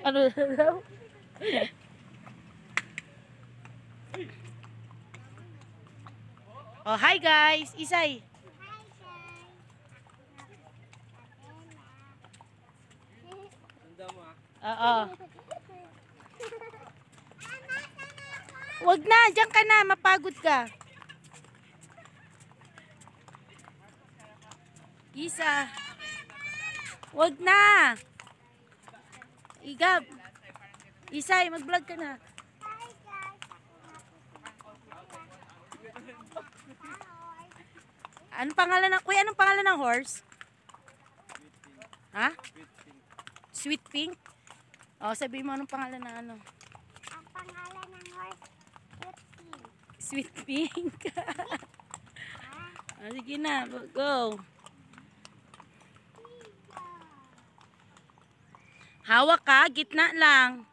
Ano daw? Oh, hi guys. Isay. Oo. Wag na, diyan ka na, mapagod ka. Isa. Wag na. Igab. Isay, mag-vlog ka na. Anong pangalan ng, kuya, anong pangalan ng horse? Ha? Sweet Pink? Oh, sabihin mo anong pangalan ng ano? Ang pangalan ng horse, Sweet Pink. Oh, sige na, go. Hawak ka, gitna lang.